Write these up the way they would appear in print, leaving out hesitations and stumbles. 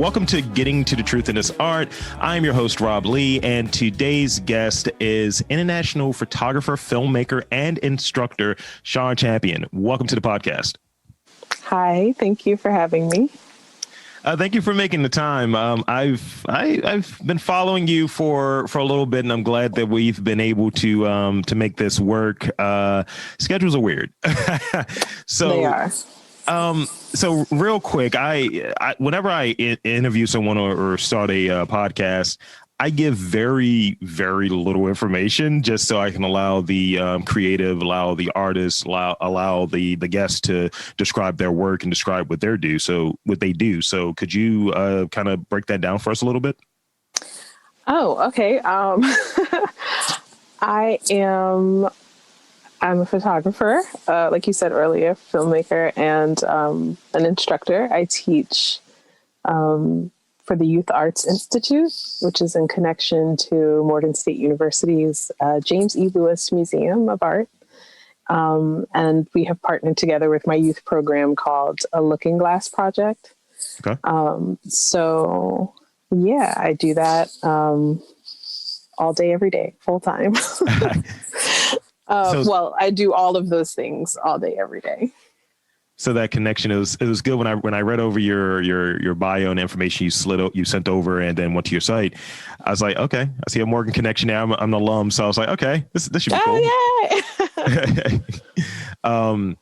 Welcome to Getting to the Truth in This Art. I'm your host, Rob Lee, and today's guest is international photographer, filmmaker, and instructor, Schaun Champion. Welcome to the podcast. Hi, thank you for having me. Thank you for making the time. I've been following you for a little bit, and I'm glad that we've been able to make this work. Schedules are weird, so they are. So real quick, whenever I interview someone or start a podcast, I give very, very little information just so I can allow the creative, allow the artist, allow the guest to describe their work and describe what they do. So could you kind of break that down for us a little bit? Oh, okay. I'm a photographer, like you said earlier, filmmaker, and an instructor. I teach for the Youth Arts Institute, which is in connection to Morgan State University's James E. Lewis Museum of Art. And we have partnered together with my youth program called a Looking Glass Project. Okay. So, yeah, I do that all day, every day, full time. Well, I do all of those things all day, every day. So that connection it was good when I read over your bio and information you sent over and then went to your site. I was like, okay, I see a Morgan connection now. I'm an alum, so I was like, okay, this should be cool. Oh,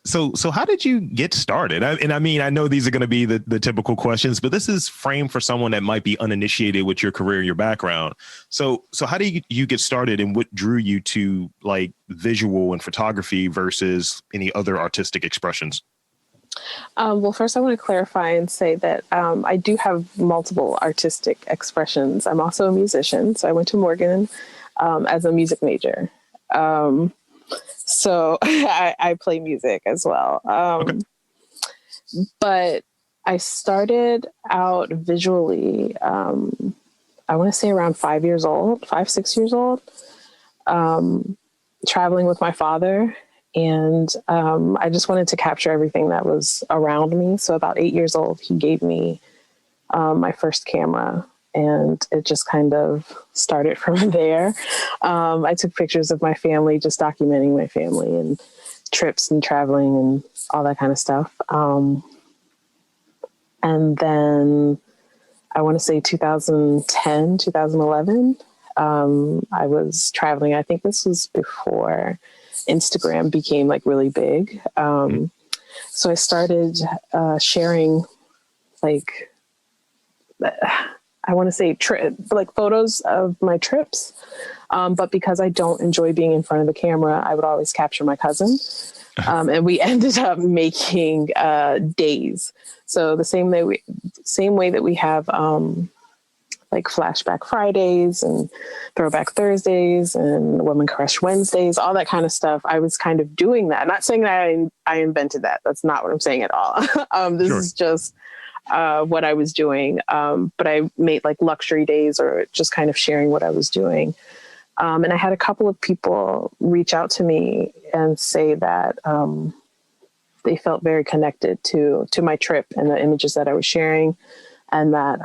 So how did you get started? I mean, I know these are going to be the typical questions, but this is framed for someone that might be uninitiated with your career and your background. So how did you get started, and what drew you to like visual and photography versus any other artistic expressions? Well, first I want to clarify and say that I do have multiple artistic expressions. I'm also a musician. So I went to Morgan as a music major. So I play music as well. Okay. But I started out visually, I want to say around 5, 6 years old, traveling with my father. And I just wanted to capture everything that was around me. So about 8 years old, he gave me my first camera. And it just kind of started from there. I took pictures of my family, just documenting my family and trips and traveling and all that kind of stuff. And then I want to say 2010, 2011, I was traveling. I think this was before Instagram became like really big. So I started sharing like... I want to say like photos of my trips. But because I don't enjoy being in front of the camera, I would always capture my cousin. And we ended up making days. So the same way that we have like Flashback Fridays and Throwback Thursdays and Woman Crush Wednesdays, all that kind of stuff. I was kind of doing that. Not saying that I invented that. That's not what I'm saying at all. This is just what I was doing. But I made like luxury days or just kind of sharing what I was doing. And I had a couple of people reach out to me and say that they felt very connected to my trip and the images that I was sharing. And that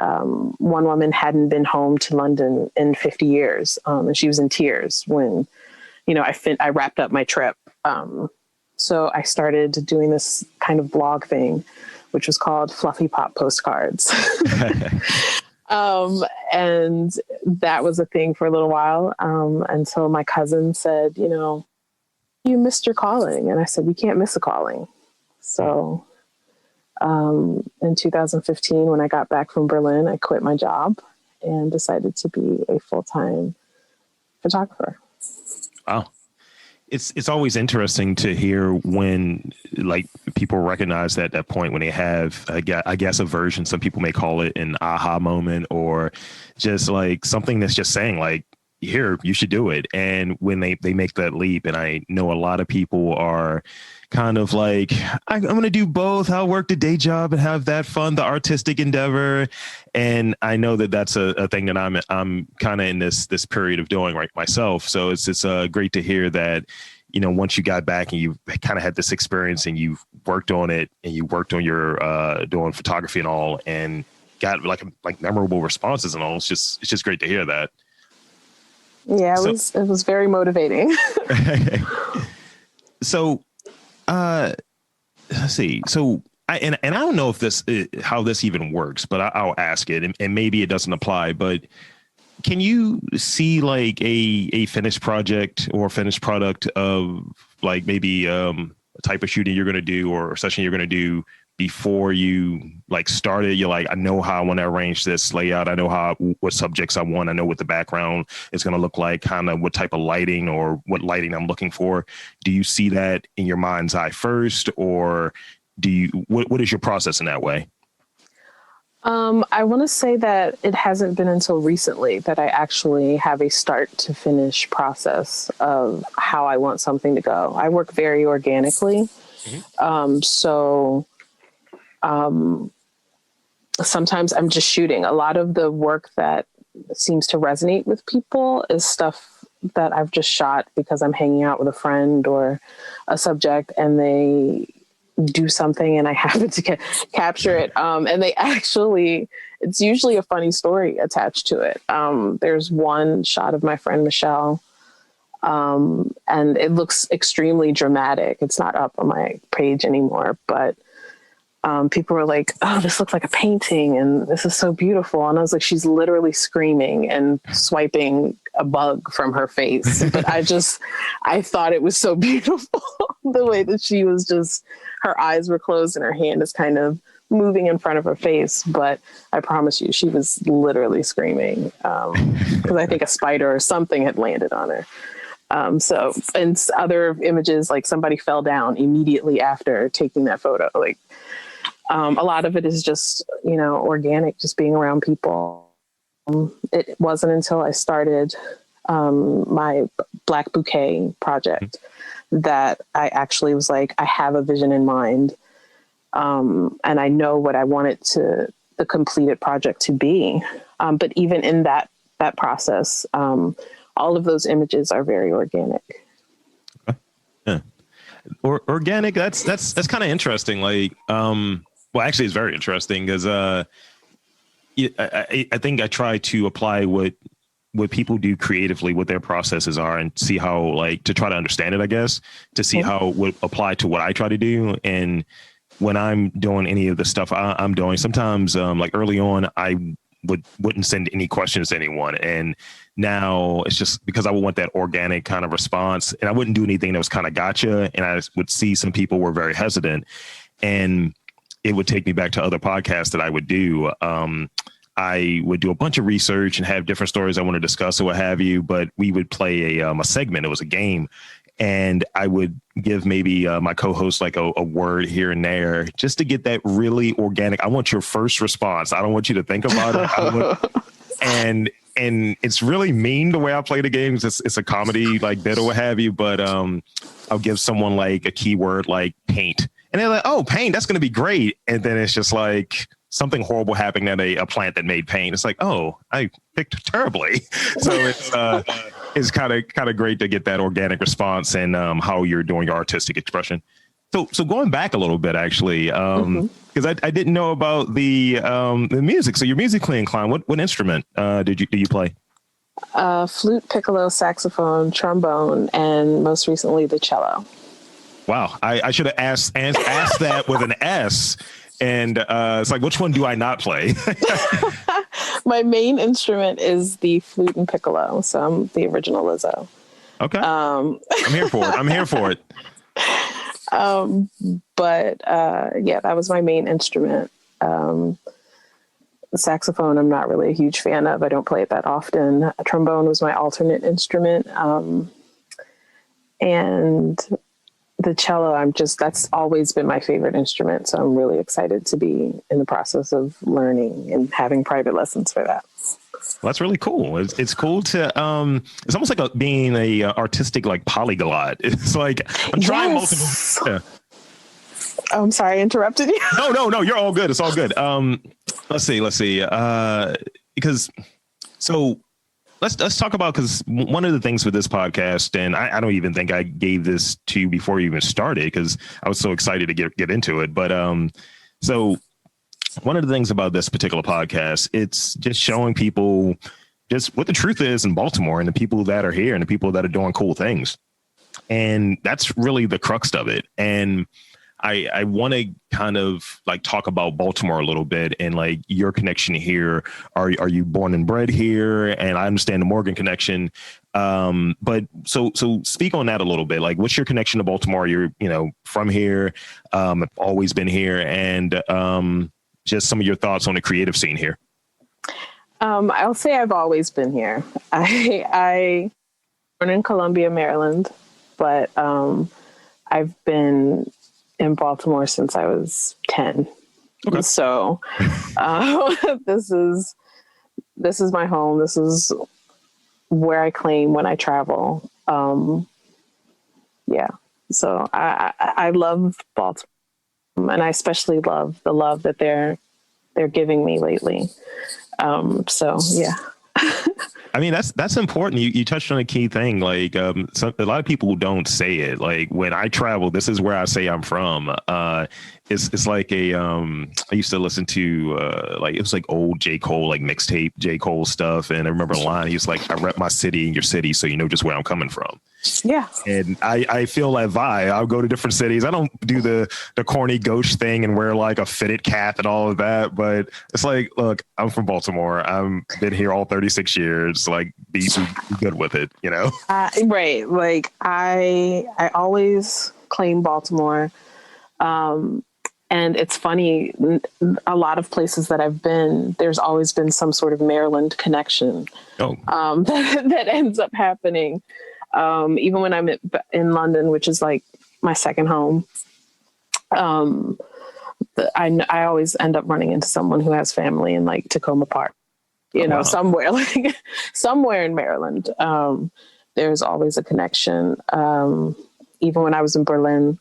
one woman hadn't been home to London in 50 years. And she was in tears when, I wrapped up my trip. So I started doing this kind of blog thing, which was called Fluffy Pop Postcards. And that was a thing for a little while until my cousin said, you missed your calling. And I said, you can't miss a calling. So in 2015, when I got back from Berlin, I quit my job and decided to be a full-time photographer. Wow. It's always interesting to hear when like people recognize that point when they have, I guess, a version. Some people may call it an aha moment or just like something that's just saying like, here, you should do it. And when they make that leap, and I know a lot of people are kind of like, I'm going to do both. I'll work the day job and have that fun, the artistic endeavor. And I know that that's a thing that I'm kind of in this period of doing right myself. So it's great to hear that, once you got back and you kind of had this experience and you've worked on it and you worked on your doing photography and all, and got like memorable responses and all. It's just great to hear that. Yeah, it was very motivating. So, let's see. So I don't know if how this even works, but I'll ask it, and maybe it doesn't apply. But can you see like a finished project or finished product of like maybe a type of shooting you're going to do or session you're going to do before you like started? You're like, I know how I want to arrange this layout. I know what subjects I want. I know what the background is going to look like, kind of what type of lighting or what lighting I'm looking for. Do you see that in your mind's eye first, or what is your process in that way? I want to say that it hasn't been until recently that I actually have a start to finish process of how I want something to go. I work very organically. So sometimes I'm just shooting. A lot of the work that seems to resonate with people is stuff that I've just shot because I'm hanging out with a friend or a subject and they do something and I happen to capture it. And they actually, it's usually a funny story attached to it. There's one shot of my friend Michelle, and it looks extremely dramatic. It's not up on my page anymore, but people were like, oh, this looks like a painting and this is so beautiful. And I was like, she's literally screaming and swiping a bug from her face. But I thought it was so beautiful the way that she was just, her eyes were closed and her hand is kind of moving in front of her face. But I promise you, she was literally screaming because I think a spider or something had landed on her. So, and other images, like somebody fell down immediately after taking that photo. Like, a lot of it is just, organic, just being around people. It wasn't until I started my Black Bouquet project that I actually was like, I have a vision in mind. And I know what I want the completed project to be. But even in that process, all of those images are very organic. Yeah. Organic. That's kind of interesting. Like, well, actually, it's very interesting because I think I try to apply what people do creatively, what their processes are, and see how, like, to try to understand it, I guess, to see how it would apply to what I try to do. And when I'm doing any of the stuff I'm doing, sometimes like early on, I wouldn't send any questions to anyone. And now it's just because I would want that organic kind of response, and I wouldn't do anything that was kind of gotcha. And I would see some people were very hesitant, and it would take me back to other podcasts that I would do. I would do a bunch of research and have different stories I want to discuss or what have you, but we would play a segment. It was a game. And I would give maybe my co-host like a word here and there just to get that really organic. I want your first response. I don't want you to think about it. And it's really mean the way I play the games. It's a comedy like bit or what have you. But I'll give someone like a keyword like paint. And they're like, oh, paint, that's going to be great. And then it's just like something horrible happening at a plant that made paint. It's like, oh, I picked terribly. So it's kind of great to get that organic response and how you're doing your artistic expression. So going back a little bit, actually, because I didn't know about the music. So you're musically inclined. What instrument do you play? Flute, piccolo, saxophone, trombone, and most recently the cello. Wow, I should have asked that with an S. And it's like, which one do I not play? My main instrument is the flute and piccolo, so I'm the original Lizzo. Okay, I'm here for it. But that was my main instrument. The saxophone, I'm not really a huge fan of. I don't play it that often. A trombone was my alternate instrument, and the cello, that's always been my favorite instrument. So I'm really excited to be in the process of learning and having private lessons for that. Well, that's really cool. It's cool to, it's almost like being a artistic, like polyglot. It's like, I'm trying multiple. Yeah. Oh, I'm sorry, I interrupted you. No, you're all good. It's all good. Let's see. Because let's talk about, because one of the things with this podcast, and I don't even think I gave this to you before you even started because I was so excited to get into it. But so one of the things about this particular podcast, it's just showing people just what the truth is in Baltimore and the people that are here and the people that are doing cool things. And that's really the crux of it. And I want to kind of like talk about Baltimore a little bit and like your connection here. Are you born and bred here? And I understand the Morgan connection. But so speak on that a little bit. Like, what's your connection to Baltimore? You're, from here, have always been here, and just some of your thoughts on the creative scene here. I'll say I've always been here. I born in Columbia, Maryland, but I've been in Baltimore since I was 10. Okay. So this is my home. This is where I claim when I travel. Yeah. So I love Baltimore, and I especially love the love that they're giving me lately. So yeah. I mean, that's important. You touched on a key thing. Like, a lot of people don't say it. Like, when I travel, this is where I say I'm from. It's like I used to listen to it was like old J. Cole, like mixtape J. Cole stuff. And I remember a line, he's like, I rep my city in your city, so you know just where I'm coming from. Yeah. And I feel that vibe. I'll go to different cities. I don't do the corny gauche thing and wear like a fitted cap and all of that. But it's like, look, I'm from Baltimore. I've been here all 36 years. Like, be good with it, Right. Like, I always claim Baltimore. And it's funny, a lot of places that I've been, there's always been some sort of Maryland connection that ends up happening. Even when I'm in London, which is like my second home, I always end up running into someone who has family in like Tacoma Park, somewhere in Maryland. There's always a connection. Even when I was in Berlin,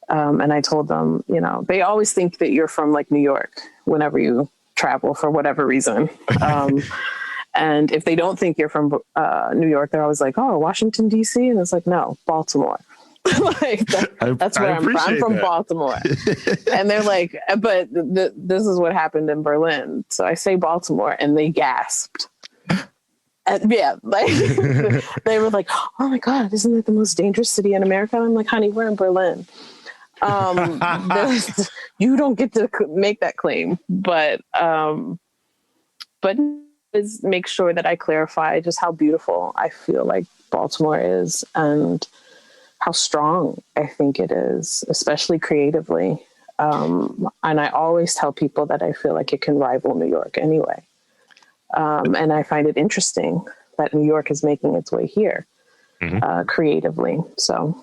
and I told them, they always think that you're from like New York whenever you travel for whatever reason. And if they don't think you're from New York, they're always like, oh, Washington, D.C. And it's like, no, Baltimore. That's where I'm from. I'm from Baltimore. And they're like, but this is what happened in Berlin. So I say Baltimore and they gasped. And yeah, like they were like, oh my God, isn't it the most dangerous city in America? I'm like, honey, we're in Berlin. You don't get to make that claim, but is make sure that I clarify just how beautiful I feel like Baltimore is and how strong I think it is, especially creatively. And I always tell people that I feel like it can rival New York anyway. And I find it interesting that New York is making its way here creatively. So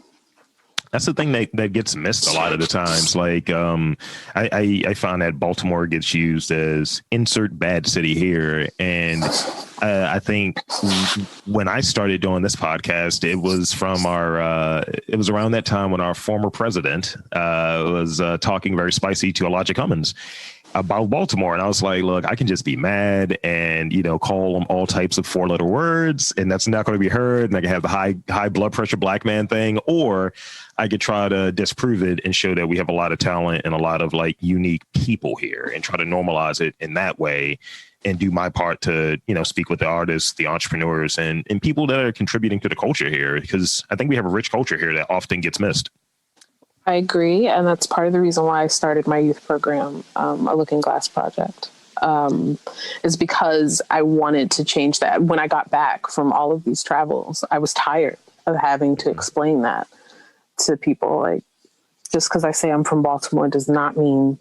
that's the thing that gets missed a lot of the times. Like, I found that Baltimore gets used as insert bad city here. And I think when I started doing this podcast, it was from it was around that time when our former president was talking very spicy to Elijah Cummings about Baltimore. And I was like, look, I can just be mad and, call them all types of 4-letter words, and that's not going to be heard. And I can have the high blood pressure black man thing, or I could try to disprove it and show that we have a lot of talent and a lot of like unique people here and try to normalize it in that way and do my part to, speak with the artists, the entrepreneurs and people that are contributing to the culture here, because I think we have a rich culture here that often gets missed. I agree. And that's part of the reason why I started my youth program, a Looking Glass Project, is because I wanted to change that. When I got back from all of these travels, I was tired of having to explain that to people. Like, just because I say I'm from Baltimore does not mean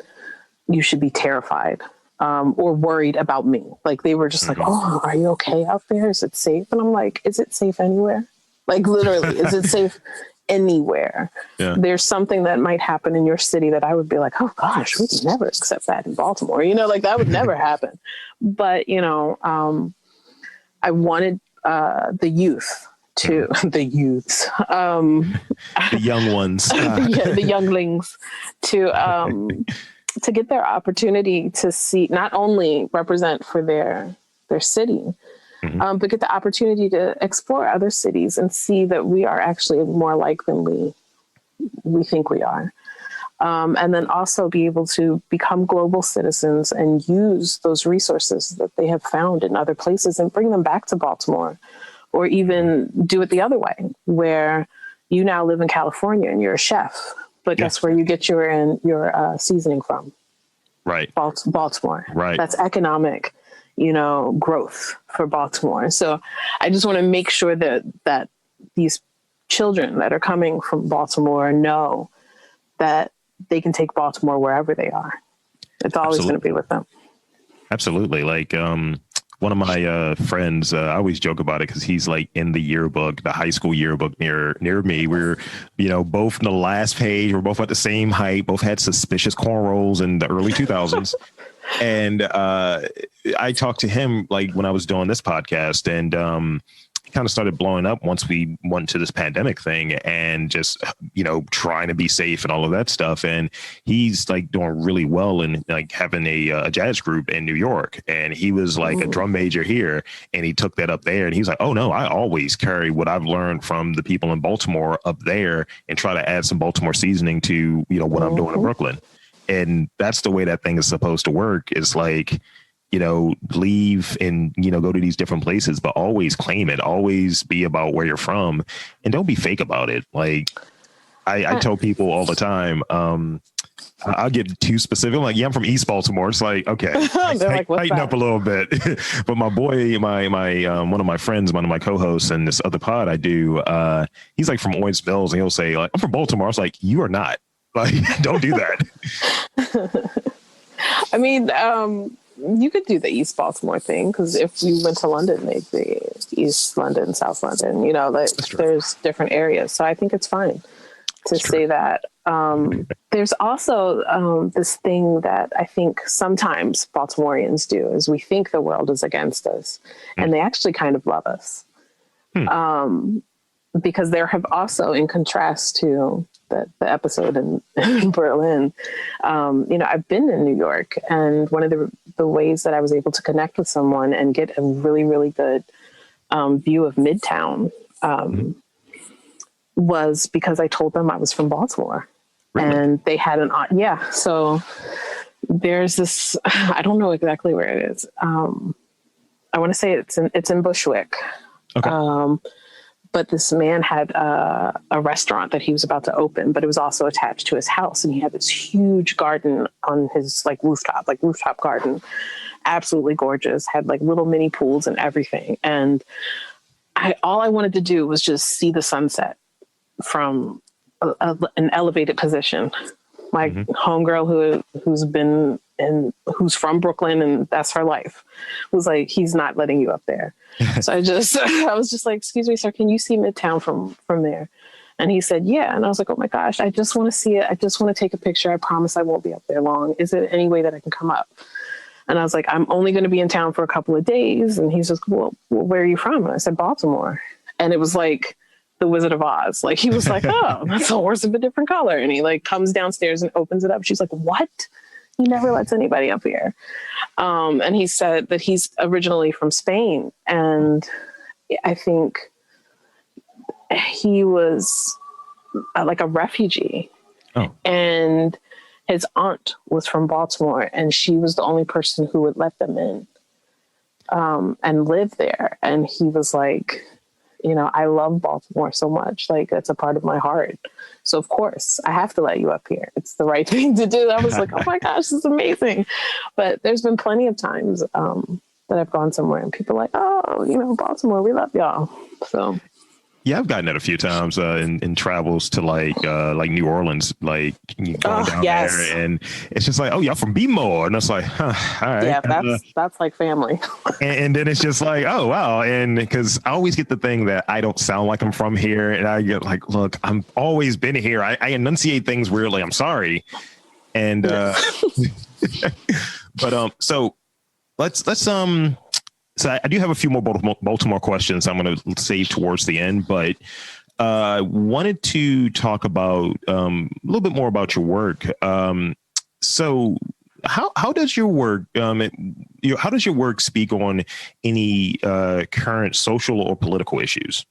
you should be terrified or worried about me. Like, they were just like, oh, are you okay out there? Is it safe? And I'm like, is it safe anywhere? Like, literally, is it safe anywhere? Yeah. There's something that might happen in your city that I would be like, oh gosh, we could never accept that in Baltimore. Like that would never happen. But, I wanted the youth to the youths, the young ones, the younglings to get their opportunity to see, not only represent for their city, but get the opportunity to explore other cities and see that we are actually more alike than we think we are. And then also be able to become global citizens and use those resources that they have found in other places and bring them back to Baltimore, or even do it the other way, where you now live in California and you're a chef, but guess where you get your seasoning from? Right. Baltimore. Right. That's economic, growth for Baltimore. So I just want to make sure that these children that are coming from Baltimore know that they can take Baltimore wherever they are. It's always going to be with them. Absolutely. Like, one of my friends, I always joke about it because he's like in the yearbook, the high school yearbook near me. We're, both in the last page. We're both at the same height. Both had suspicious cornrows in the early 2000s. And I talked to him like when I was doing this podcast, and kind of started blowing up once we went to this pandemic thing, and just, trying to be safe and all of that stuff. And he's like doing really well in like having a jazz group in New York. And he was like a drum major here, and he took that up there, and he's like, oh no, I always carry what I've learned from the people in Baltimore up there and try to add some Baltimore seasoning to, what I'm doing in Brooklyn. And that's the way that thing is supposed to work. Is like, leave and, go to these different places, but always claim it, always be about where you're from, and don't be fake about it. Like I tell people all the time, I'll get too specific. I'm like, yeah, I'm from East Baltimore. It's like, okay, tighten up a little bit. But my boy, my one of my friends, one of my co-hosts in this other pod I do, he's like from Owens Mills, and he'll say like, I'm from Baltimore. I was like, you are not. Like, don't do that. I mean, you could do the East Baltimore thing, because if you went to London, they'd be East London, South London, there's different areas. So I think it's fine to say that. There's also this thing that I think sometimes Baltimoreans do, is we think the world is against us, and they actually kind of love us. Because there have also, in contrast to the episode in Berlin, I've been in New York, and one of the ways that I was able to connect with someone and get a really, really good view of Midtown was because I told them I was from Baltimore. Really? And they had so there's this, I don't know exactly where it is. I want to say it's in Bushwick. Okay. But this man had a restaurant that he was about to open, but it was also attached to his house. And he had this huge garden on his rooftop garden, absolutely gorgeous, had like little mini pools and everything. And all I wanted to do was just see the sunset from an elevated position. My homegirl who's from Brooklyn, and that's her life, was like, he's not letting you up there. So I was just like, excuse me, sir, can you see Midtown from there? And he said, yeah. And I was like, oh my gosh, I just want to see it. I just want to take a picture. I promise I won't be up there long. Is there any way that I can come up? And I was like, I'm only going to be in town for a couple of days. And he's just, well, where are you from? And I said, Baltimore. And it was like the Wizard of Oz. Like, he was like, oh, that's a horse of a different color. And he like comes downstairs and opens it up. She's like, what? He never lets anybody up here. And he said that he's originally from Spain. And I think he was like a refugee. Oh. And his aunt was from Baltimore, and she was the only person who would let them in and live there. And he was like, I love Baltimore so much. Like, that's a part of my heart. So of course I have to let you up here. It's the right thing to do. I was like, oh my gosh, this is amazing. But there's been plenty of times that I've gone somewhere and people are like, oh, Baltimore, we love y'all. So. Yeah, I've gotten it a few times in travels to like New Orleans, like you going down there, and it's just like, oh, y'all from B-more, and it's like, huh, all right, yeah, that's like family. and then it's just like, oh wow, and because I always get the thing that I don't sound like I'm from here, and I get like, look, I'm always been here. I enunciate things weirdly. I'm sorry, and but so let's. So I do have a few more Baltimore questions I'm going to save towards the end, but wanted to talk about a little bit more about your work. So how does your work how does your work speak on any current social or political issues?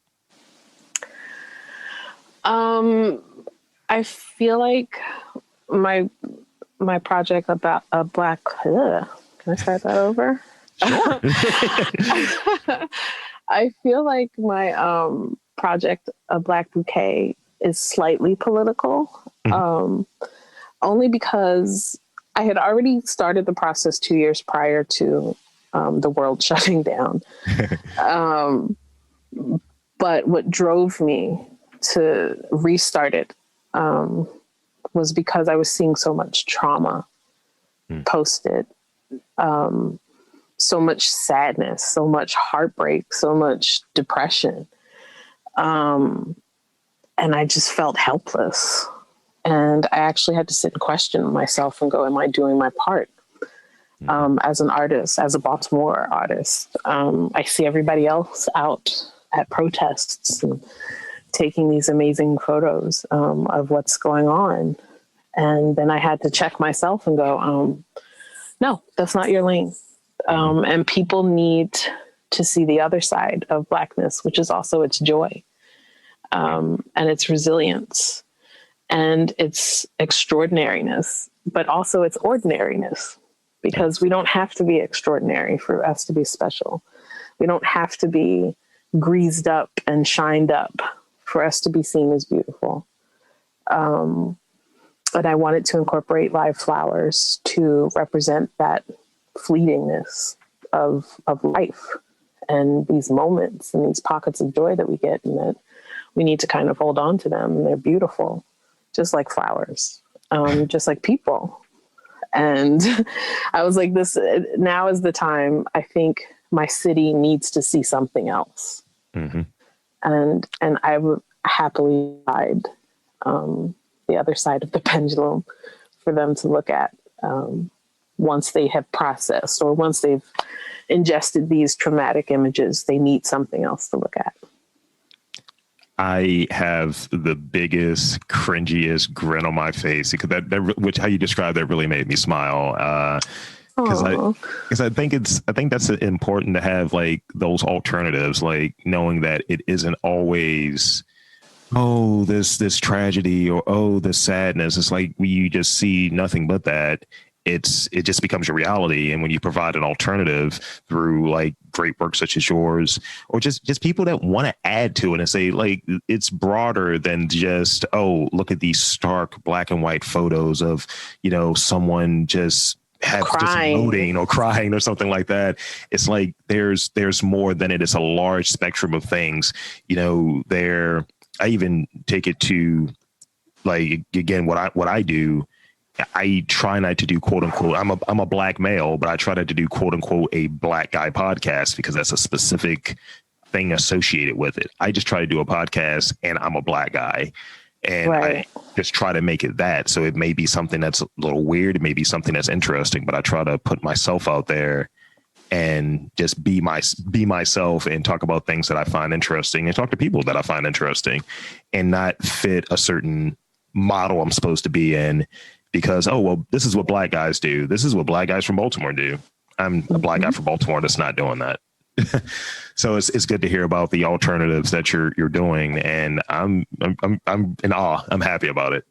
I feel like my project about a black. Can I start that over? Sure. I feel like my project, A Black Bouquet, is slightly political, only because I had already started the process 2 years prior to the world shutting down. But what drove me to restart it was because I was seeing so much trauma posted. So much sadness, so much heartbreak, so much depression. And I just felt helpless. And I actually had to sit and question myself and go, am I doing my part? As an artist, as a Baltimore artist, I see everybody else out at protests and taking these amazing photos of what's going on. And then I had to check myself and go, no, that's not your lane. And people need to see the other side of Blackness, which is also its joy, and its resilience and its extraordinariness, but also its ordinariness, because we don't have to be extraordinary for us to be special. We don't have to be greased up and shined up for us to be seen as beautiful. And I wanted to incorporate live flowers to represent that fleetingness of life and these moments and these pockets of joy that we get, and that we need to kind of hold on to them. And they're beautiful, just like flowers, just like people. And I was like, this now is the time. I think my city needs to see something else. And I would happily ride the other side of the pendulum for them to look at once they have processed, or once they've ingested these traumatic images. They need something else to look at. I have the biggest, cringiest grin on my face, because which how you described that really made me smile. Because I think that's important to have, like, those alternatives, like knowing that it isn't always, oh, this tragedy, or oh, this sadness. It's like you just see nothing but that. It just becomes your reality. And when you provide an alternative through, like, great work such as yours, or just people that want to add to it and say, like, it's broader than just, oh, look at these stark black and white photos of, someone just emoting or crying or something like that. It's like there's more than it. It's a large spectrum of things. I even take it to, like, again, what I do. I try not to do quote unquote, I'm a black male, but I try not to do quote unquote a black guy podcast, because that's a specific thing associated with it. I just try to do a podcast and I'm a black guy, and I just try to make it that. So it may be something that's a little weird. It may be something that's interesting, but I try to put myself out there and just be myself and talk about things that I find interesting and talk to people that I find interesting, and not fit a certain model I'm supposed to be in. Because, oh, well, this is what black guys do. This is what black guys from Baltimore do. I'm a black guy from Baltimore that's not doing that. So it's good to hear about the alternatives that you're doing, and I'm in awe. I'm happy about it.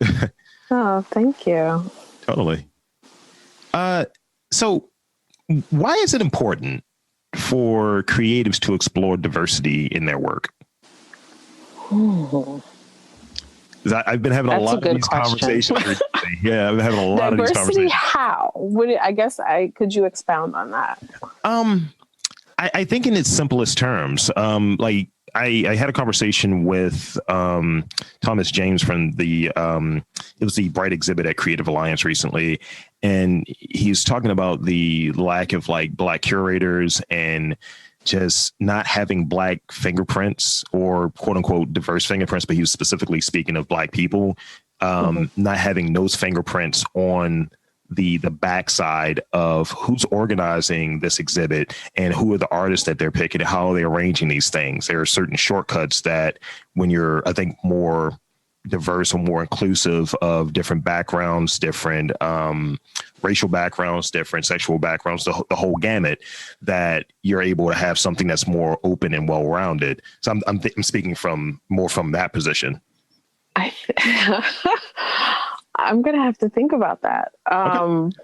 Oh, thank you. Totally. So why is it important for creatives to explore diversity in their work? I've been having a lot of these conversations recently. Yeah, I've been having a lot of these conversations. How? Could you expound on that? I think in its simplest terms, like I had a conversation with Thomas James from it was the Bright exhibit at Creative Alliance recently, and he's talking about the lack of, like, black curators and just not having black fingerprints, or quote unquote diverse fingerprints, but he was specifically speaking of black people, not having those fingerprints on the backside of who's organizing this exhibit and who are the artists that they're picking and how are they arranging these things. There are certain shortcuts that when you're, I think, more diverse or more inclusive of different backgrounds, different racial backgrounds, different sexual backgrounds, the whole gamut, that you're able to have something that's more open and well-rounded. So I'm speaking from that position. I'm gonna have to think about that. Okay.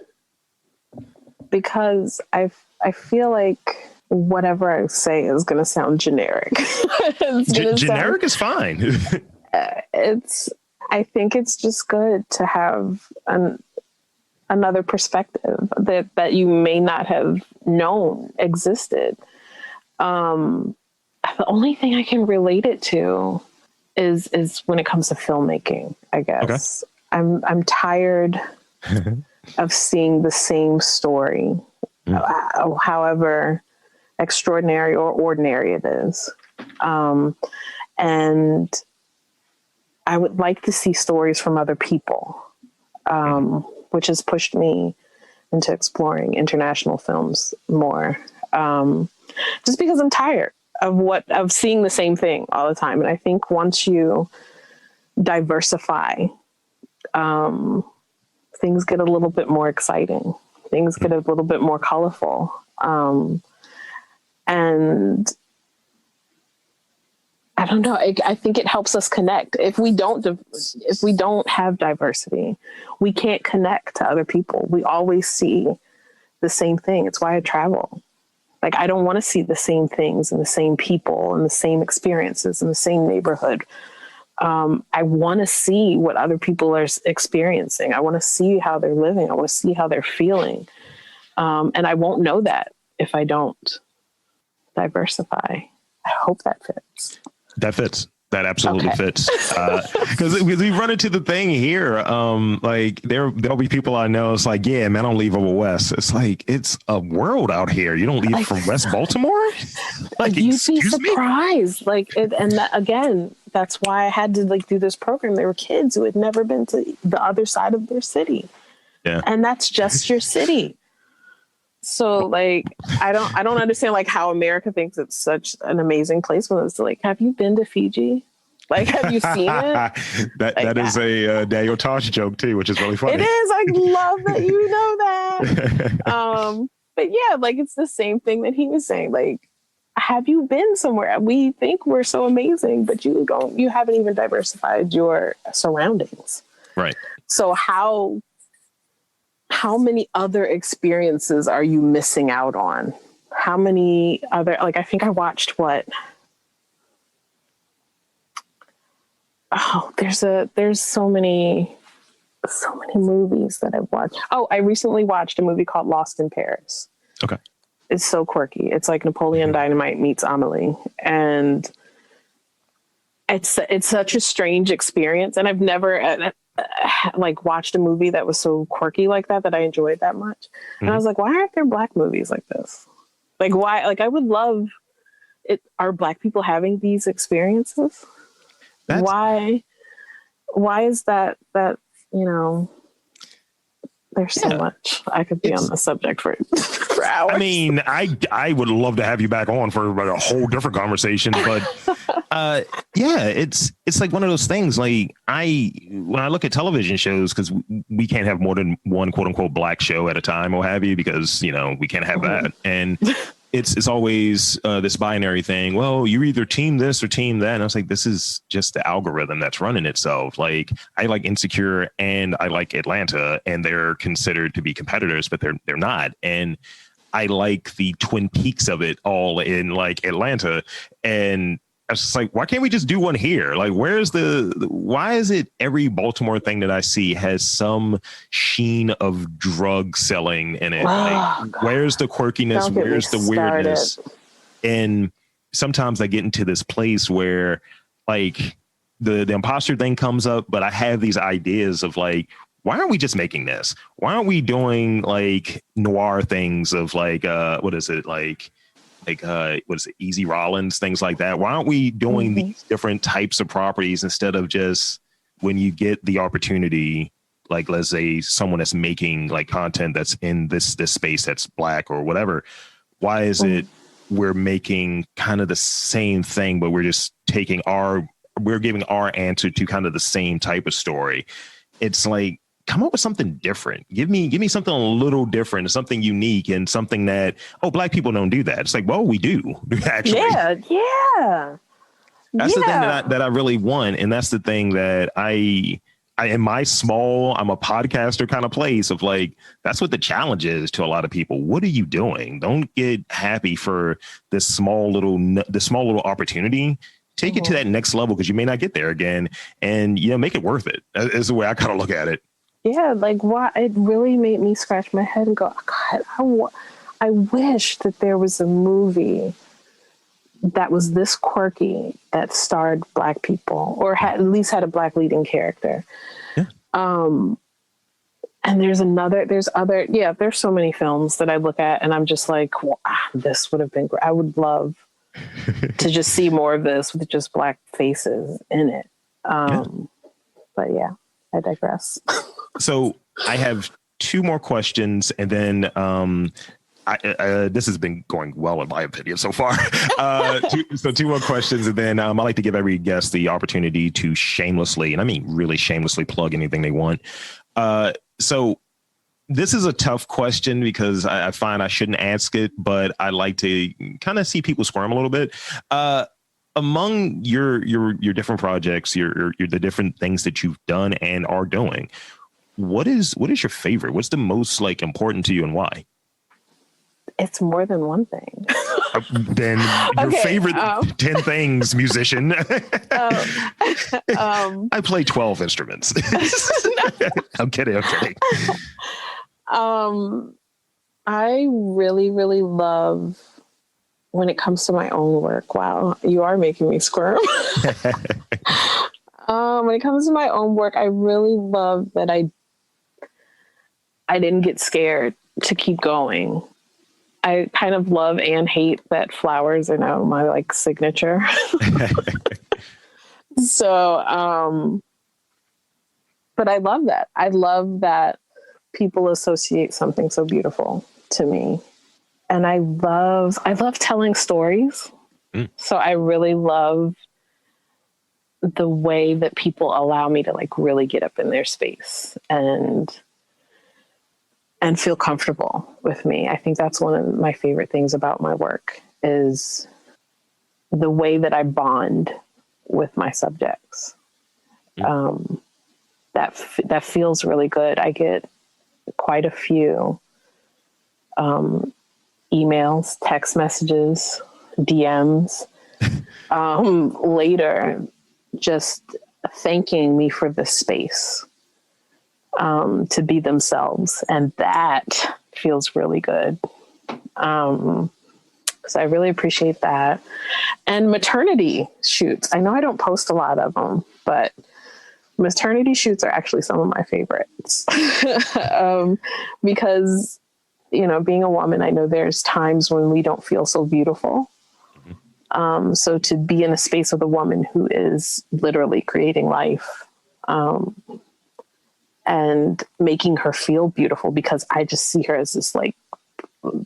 Because I feel like whatever I say is gonna sound generic. Generic is fine. It's I think it's just good to have another perspective that you may not have known existed. The only thing I can relate it to is when it comes to filmmaking, I guess. Okay. I'm tired of seeing the same story, however extraordinary or ordinary it is. And I would like to see stories from other people, which has pushed me into exploring international films more. Just because I'm tired of seeing the same thing all the time. And I think once you diversify, things get a little bit more exciting. Things get a little bit more colorful. And I don't know. I think it helps us connect. If we don't have diversity, we can't connect to other people. We always see the same thing. It's why I travel. Like, I don't want to see the same things and the same people and the same experiences in the same neighborhood. I want to see what other people are experiencing. I want to see how they're living. I want to see how they're feeling. And I won't know that if I don't diversify. I hope that fits. That fits. That absolutely fits. Because we run into the thing here. Like there'll be people I know. It's like, yeah, man, I don't leave over West. It's like, it's a world out here. You don't leave from West Baltimore. Like, you'd be surprised. Again, that's why I had to do this program. There were kids who had never been to the other side of their city. Yeah. And that's just your city. So I don't understand how America thinks it's such an amazing place when it's have you been to Fiji? Have you seen it? that is a Daniel Tosh joke too, which is really funny. It is. I love that you know that. But yeah, it's the same thing that he was saying. Have you been somewhere? We think we're so amazing, but you haven't even diversified your surroundings. Right. So how many other experiences are you missing out on? How many other, I think I watched there's so many movies that I've watched. Oh, I recently watched a movie called Lost in Paris. Okay. It's so quirky. It's like Napoleon Dynamite meets Amelie. And it's such a strange experience. And I've never watched a movie that was so quirky like that I enjoyed that much. And I was like, why aren't there Black movies like this? Why? I would love it. Are Black people having these experiences? Why is that, there's so much. I could be on the subject for hours. I mean, I would love to have you back on for a whole different conversation, but it's one of those things. When I look at television shows, because we can't have more than one quote unquote Black show at a time or have you, because we can't have that. And it's always this binary thing. Well, you're either team this or team that. And I was like, this is just the algorithm that's running itself. I like Insecure and I like Atlanta, and they're considered to be competitors, but they're not. And I like the Twin Peaks of it all in Atlanta. And I was just like, why can't we just do one here? Why is it every Baltimore thing that I see has some sheen of drug selling in it? Where's the quirkiness? Where's the weirdness? And sometimes I get into this place where the imposter thing comes up, but I have these ideas of why aren't we just making this? Why aren't we doing noir things of what is it? What is it? Easy Rollins, things like that. Why aren't we doing these different types of properties instead of just when you get the opportunity, let's say someone that's making content that's in this space that's Black or whatever. Why is it we're making kind of the same thing, but we're just giving our answer to kind of the same type of story? It's come up with something different. Give me something a little different, something unique, and something that, Black people don't do that. It's well, we do actually. Yeah. That's the thing that I really want. And that's the thing that I in my small, I'm a podcaster kind of place of like, that's what the challenge is to a lot of people. What are you doing? Don't get happy for this small little opportunity. Take it to that next level, because you may not get there again, and, you know, make it worth it. Is the way I kind of look at it. Yeah. Like, why? It really made me scratch my head and go, God, I wish that there was a movie that was this quirky that starred Black people, or at least had a Black leading character. Yeah. And there's so many films that I look at and I'm just like, wow, this would have been great. I would love to just see more of this with just Black faces in it. But yeah, I digress. So I have two more questions, and then this has been going well, in my opinion, so far. Two more questions, and then I like to give every guest the opportunity to shamelessly, and I mean really shamelessly, plug anything they want. So this is a tough question because I find I shouldn't ask it, but I like to kind of see people squirm a little bit. Among your different projects, the different things that you've done and are doing, what is your favorite? What's the most like important to you, and why? It's more than one thing. Then your favorite 10 things, musician. I play 12 instruments. I'm kidding. I really, really love, when it comes to my own work. Wow, you are making me squirm. When it comes to my own work, I really love that I didn't get scared to keep going. I kind of love and hate that flowers are now my like signature. So, but I love that. I love that people associate something so beautiful to me. And I love telling stories. So I really love the way that people allow me to like really get up in their space and feel comfortable with me. I think that's one of my favorite things about my work, is the way that I bond with my subjects. That feels really good. I get quite a few emails, text messages, DMs later, just thanking me for the space to be themselves. And that feels really good. So I really appreciate that. And maternity shoots. I know I don't post a lot of them, but maternity shoots are actually some of my favorites. Because, you know, being a woman, I know there's times when we don't feel so beautiful. So to be in a space with a woman who is literally creating life, and making her feel beautiful, because I just see her as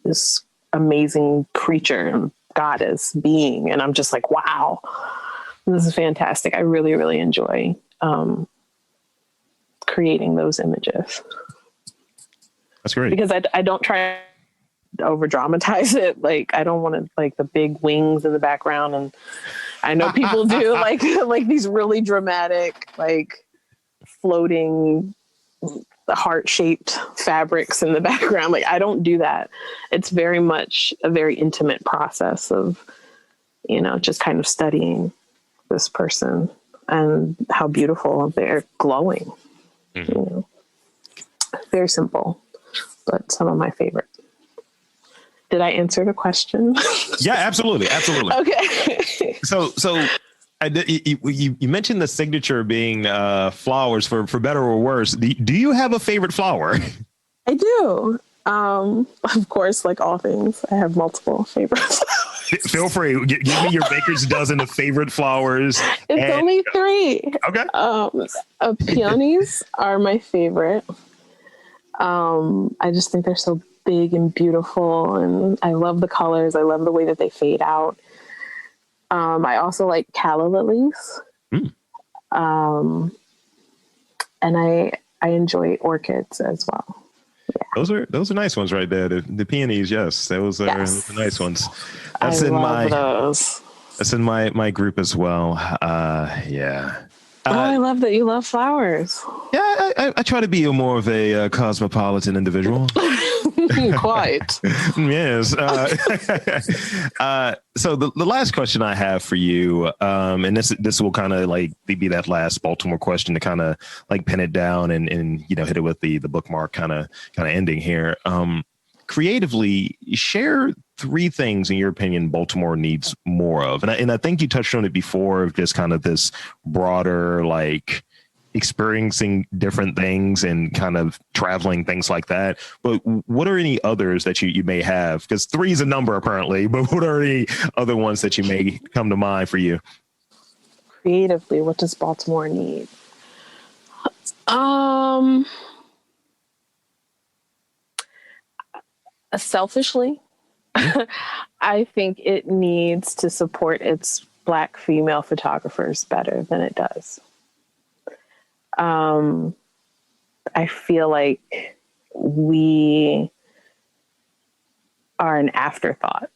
this amazing creature and goddess being. And I'm just like, wow, this is fantastic. I really, really enjoy creating those images. That's great. Because I don't try to over dramatize it. Like, I don't want to like the big wings in the background. And I know people do like these really dramatic, like floating heart-shaped fabrics in the background. Like, I don't do that. It's very much a very intimate process of, you know, just kind of studying this person and how beautiful they're glowing. You know, very simple, but some of my favorite. Did I answer the question? Yeah, absolutely. Okay. So you mentioned the signature being flowers, for better or worse. Do you have a favorite flower? I do. Of course, like all things, I have multiple favorite flowers. Feel free. Give me your baker's dozen of favorite flowers. It's only 3. Okay. Peonies are my favorite. I just think they're so big and beautiful, and I love the colors. I love the way that they fade out. I also like calla lilies. And I enjoy orchids as well. Yeah. Those are nice ones right there. The peonies, yes, those are the nice ones. That's in my group as well. Yeah. I love that you love flowers. Yeah, I try to be more of a cosmopolitan individual. Quite. Yes. So the last question I have for you, and this will kind of like be that last Baltimore question to kind of like pin it down and hit it with the bookmark kind of ending here. Creatively, share 3 things in your opinion Baltimore needs more of, and I think you touched on it before, of just kind of this broader like experiencing different things and kind of traveling, things like that. But what are any others that you may have? Because 3 is a number apparently, but what are any other ones that you may come to mind for you? Creatively, what does Baltimore need? Selfishly, I think it needs to support its Black female photographers better than it does. I feel like we are an afterthought.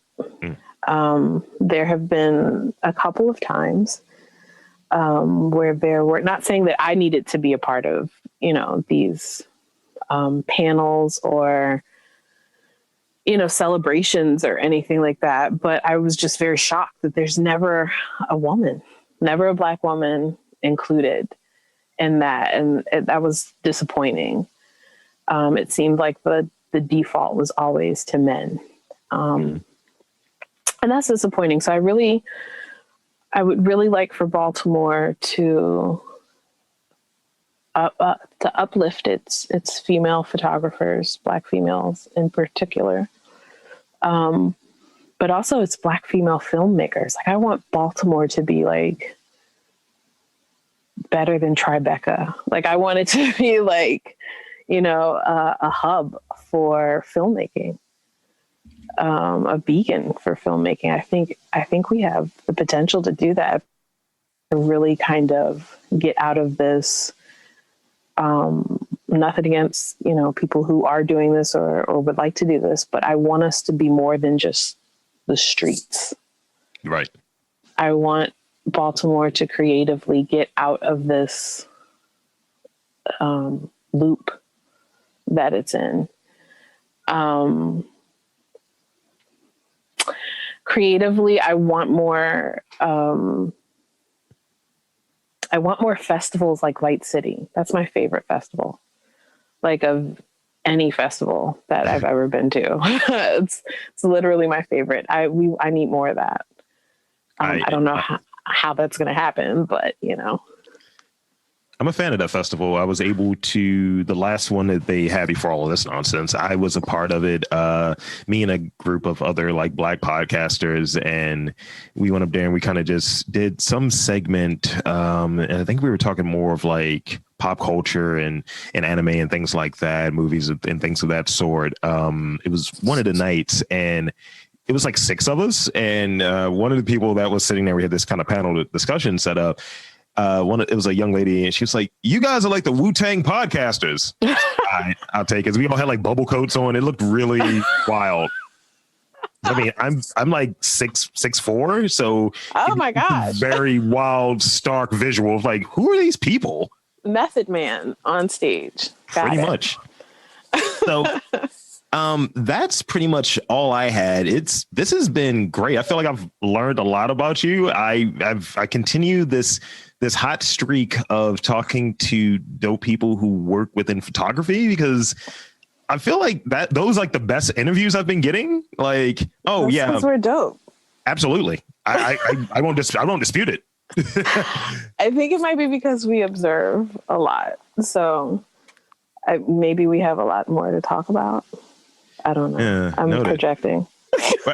There have been a couple of times where there were, not saying that I needed to be a part of, these panels or, celebrations or anything like that. But I was just very shocked that there's never a woman, never a Black woman included in that. And that was disappointing. It seemed like the default was always to men. And that's disappointing. So I would really like for Baltimore to uplift its female photographers, Black females in particular, but also its Black female filmmakers. Like, I want Baltimore to be like better than Tribeca. Like, I want it to be like, a hub for filmmaking, a beacon for filmmaking. I think we have the potential to do that, to really kind of get out of this. Nothing against, people who are doing this or would like to do this, but I want us to be more than just the streets. Right. I want Baltimore to creatively get out of this loop that it's in. Creatively, I want more festivals like Light City. That's my favorite festival, like of any festival that I've ever been to. It's literally my favorite. I need more of that. I don't know how that's going to happen, but I'm a fan of that festival. I was able to, the last one that they had before all of this nonsense, I was a part of it. Me and a group of other like Black podcasters, and we went up there and we kind of just did some segment. And I think we were talking more of like pop culture and anime and things like that, movies and things of that sort. It was one of the nights, and it was like 6 of us. And one of the people that was sitting there, we had this kind of panel discussion set up. It was a young lady, and she was like, "You guys are like the Wu-Tang podcasters." I'll take it. We all had like bubble coats on. It looked really wild. I mean, I'm like 6'4", so oh my gosh, very wild, stark visual of like, who are these people? Method Man on stage. Pretty much. So that's pretty much all I had. This has been great. I feel like I've learned a lot about you. I continue this hot streak of talking to dope people who work within photography, because I feel like those like the best interviews I've been getting. Like, oh yeah, because we're dope. Absolutely. I won't dispute it. I think it might be because we observe a lot. So maybe we have a lot more to talk about. I don't know. Yeah, I'm projecting.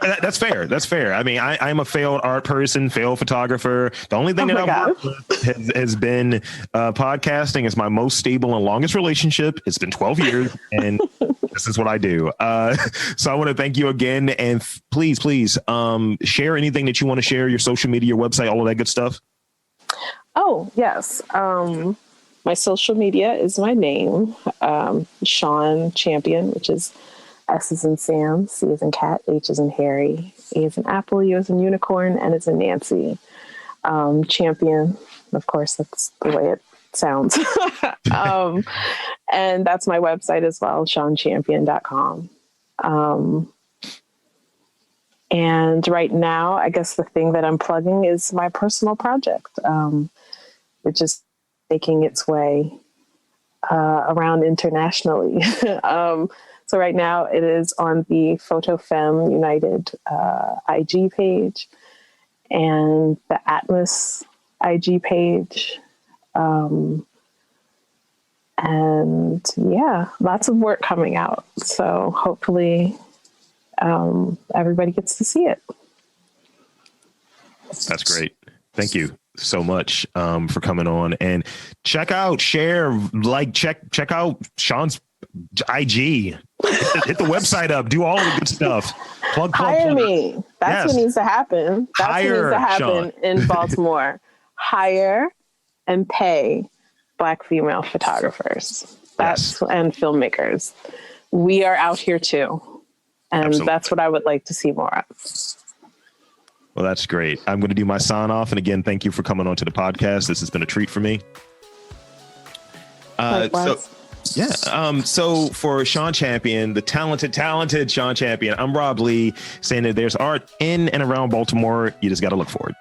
That's fair. That's fair. I mean, I'm a failed art person, failed photographer. The only thing that I've worked with has been podcasting. It's my most stable and longest relationship. It's been 12 years, and this is what I do. So I want to thank you again. And please, share anything that you want to share, your social media, your website, all of that good stuff. Oh, yes. My social media is my name, Schaun Champion, which is S as in Sam, C as in cat, H as in Harry, A as in apple, U as in unicorn, N as in Nancy. Champion Of course, that's the way it sounds. And that's my website as well, schaunchampion.com. And right now, I guess the thing that I'm plugging is my personal project, which is making its way around internationally. So right now it is on the Photo Femme United IG page and the Atlas IG page. And yeah, lots of work coming out. So hopefully everybody gets to see it. That's great. Thank you so much for coming on, and check out Schaun's IG. Hit the website up. Do all of the good stuff. Hire me. That's what needs to happen. That's what needs to happen in Baltimore. Hire and pay Black female photographers. And filmmakers. We are out here too. And Absolutely. That's what I would like to see more of. Well, that's great. I'm going to do my sign off. And again, thank you for coming on to the podcast. This has been a treat for me. So for Schaun Champion, the talented Schaun Champion, I'm Rob Lee, saying that there's art in and around Baltimore. You just got to look for it.